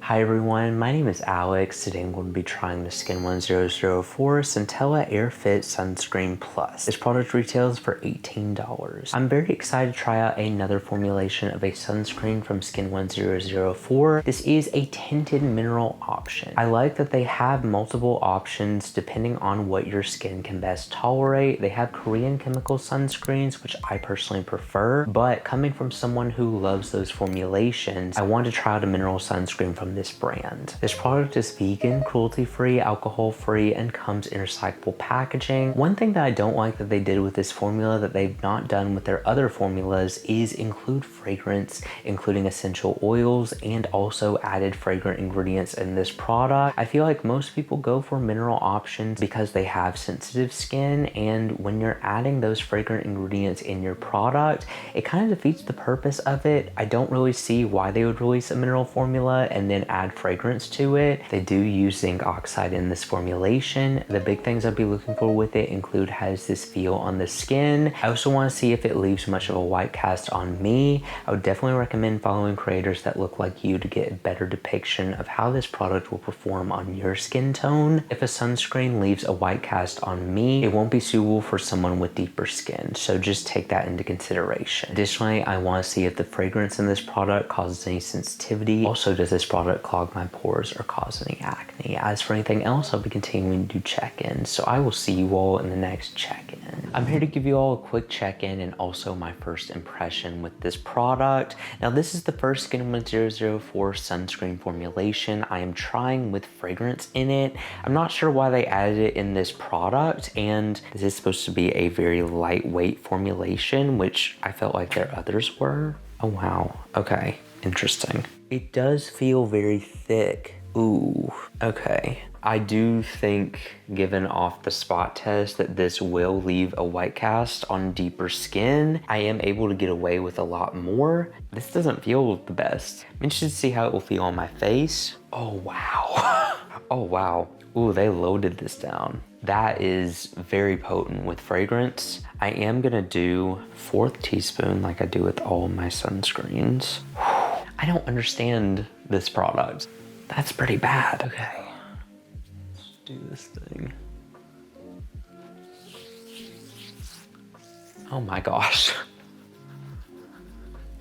Hi everyone, my name is Alex. Today I'm going to be trying the skin1004 Centella Air Fit Sunscreen Plus. This product retails for $18. I'm very excited to try out another formulation of a sunscreen from skin1004. This is a tinted mineral option. I like that they have multiple options depending on what your skin can best tolerate. They have Korean chemical sunscreens, which I personally prefer, but coming from someone who loves those formulations, I wanted to try out a mineral sunscreen from this brand. This product is vegan, cruelty-free, alcohol-free, and comes in recyclable packaging. One thing that I don't like that they did with this formula that they've not done with their other formulas is include fragrance, including essential oils, and also added fragrant ingredients in this product. I feel like most people go for mineral options because they have sensitive skin, and when you're adding those fragrant ingredients in your product, it kind of defeats the purpose of it. I don't really see why they would release a mineral formula and then add fragrance to it. They do use zinc oxide in this formulation. The big things I'd be looking for with it include has this feel on the skin. I also want to see if it leaves much of a white cast on me. I would definitely recommend following creators that look like you to get a better depiction of how this product will perform on your skin tone. If a sunscreen leaves a white cast on me, it won't be suitable for someone with deeper skin, so just take that into consideration. Additionally, I want to see if the fragrance in this product causes any sensitivity. Also, does this product clog my pores or cause any acne? As for anything else, I'll be continuing to do check-ins, so I will see you all in the next check-in. I'm here to give you all a quick check-in and also my first impression with this product. Now, this is the first skin1004 sunscreen formulation I am trying with fragrance in it. I'm not sure why they added it in this product, and this is supposed to be a very lightweight formulation, which I felt like their others were. Oh wow, okay, interesting. It does feel very thick. Ooh, okay. I do think, given off the spot test, that this will leave a white cast on deeper skin. I am able to get away with a lot more. This doesn't feel the best. I'm interested to see how it will feel on my face. Oh wow. Oh wow. Ooh, they loaded this down. That is very potent with fragrance. I am gonna do 1/4 teaspoon like I do with all my sunscreens. I don't understand this product. That's pretty bad. Okay, let's do this thing. Oh my gosh.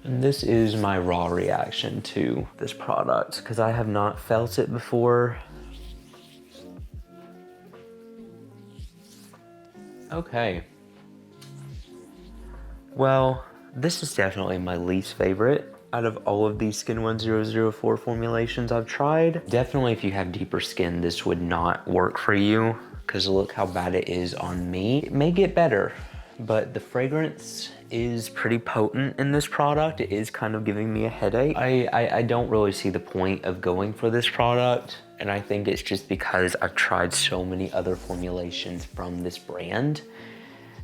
And this is my raw reaction to this product because I have not felt it before. Okay. Well, this is definitely my least favorite out of all of these skin1004 formulations I've tried. Definitely if you have deeper skin, this would not work for you because look how bad it is on me. It may get better, but the fragrance is pretty potent in this product. It is kind of giving me a headache. I don't really see the point of going for this product, and I think it's just because I've tried so many other formulations from this brand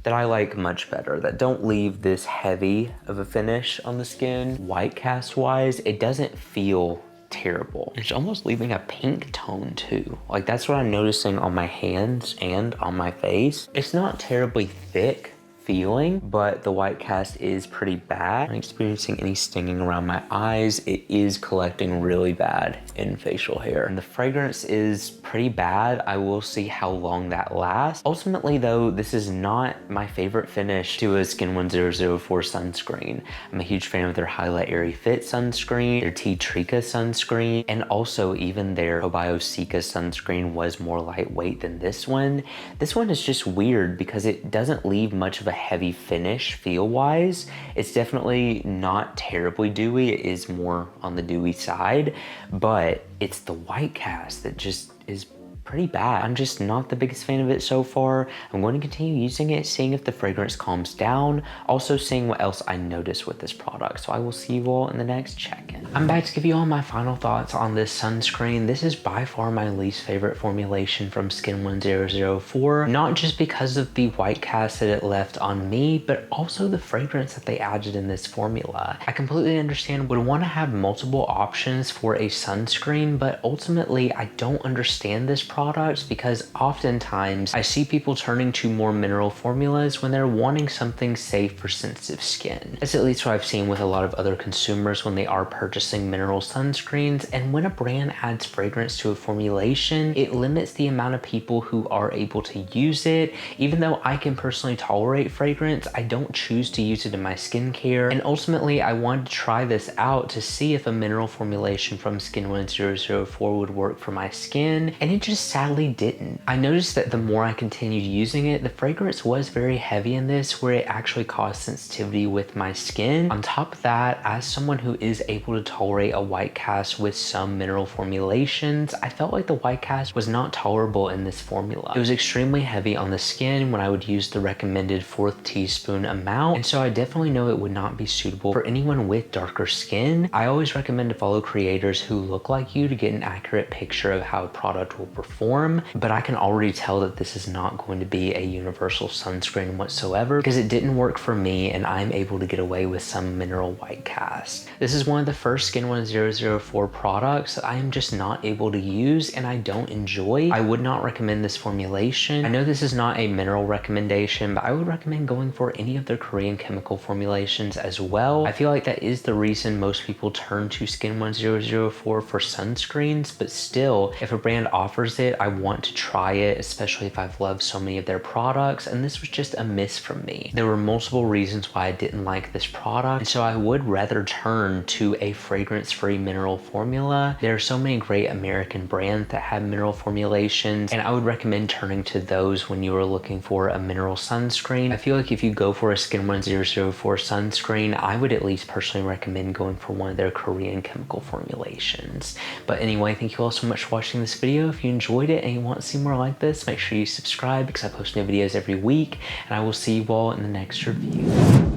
that I like much better, that don't leave this heavy of a finish on the skin. White cast wise, it doesn't feel terrible. It's almost leaving a pink tone too. Like that's what I'm noticing on my hands and on my face. It's not terribly thick feeling, but the white cast is pretty bad. I'm experiencing any stinging around my eyes. It is collecting really bad in facial hair. And the fragrance is pretty bad. I will see how long that lasts. Ultimately though, this is not my favorite finish to a skin1004 sunscreen. I'm a huge fan of their Highlight Airy Fit sunscreen, their Tea Tree sunscreen, and also even their Probiotica sunscreen was more lightweight than this one. This one is just weird because it doesn't leave much of a heavy finish feel-wise. It's definitely not terribly dewy. It is more on the dewy side, but it's the white cast that just is pretty bad. I'm just not the biggest fan of it so far. I'm going to continue using it, seeing if the fragrance calms down, also seeing what else I notice with this product. So I will see you all in the next check-in. I'm back to give you all my final thoughts on this sunscreen. This is by far my least favorite formulation from skin1004, not just because of the white cast that it left on me, but also the fragrance that they added in this formula. I completely understand would want to have multiple options for a sunscreen, but ultimately I don't understand this products because oftentimes I see people turning to more mineral formulas when they're wanting something safe for sensitive skin. That's at least what I've seen with a lot of other consumers when they are purchasing mineral sunscreens. And when a brand adds fragrance to a formulation, it limits the amount of people who are able to use it. Even though I can personally tolerate fragrance, I don't choose to use it in my skincare. And ultimately, I wanted to try this out to see if a mineral formulation from skin1004 would work for my skin, and it just sadly didn't. I noticed that the more I continued using it, the fragrance was very heavy in this, where it actually caused sensitivity with my skin. On top of that, as someone who is able to tolerate a white cast with some mineral formulations, I felt like the white cast was not tolerable in this formula. It was extremely heavy on the skin when I would use the recommended 1/4 teaspoon amount, and so I definitely know it would not be suitable for anyone with darker skin. I always recommend to follow creators who look like you to get an accurate picture of how a product will perform, but I can already tell that this is not going to be a universal sunscreen whatsoever because it didn't work for me, and I'm able to get away with some mineral white cast. This is one of the first skin1004 products that I am just not able to use and I don't enjoy. I would not recommend this formulation. I know this is not a mineral recommendation, but I would recommend going for any of their Korean chemical formulations as well. I feel like that is the reason most people turn to skin1004 for sunscreens, but still, if a brand offers it, I want to try it, especially if I've loved so many of their products, and this was just a miss from me. There were multiple reasons why I didn't like this product, and so I would rather turn to a fragrance-free mineral formula. There are so many great American brands that have mineral formulations, and I would recommend turning to those when you are looking for a mineral sunscreen. I feel like if you go for a skin1004 sunscreen, I would at least personally recommend going for one of their Korean chemical formulations. But anyway, thank you all so much for watching this video. If you enjoyed it and you want to see more like this, make sure you subscribe because I post new videos every week, and I will see you all in the next review.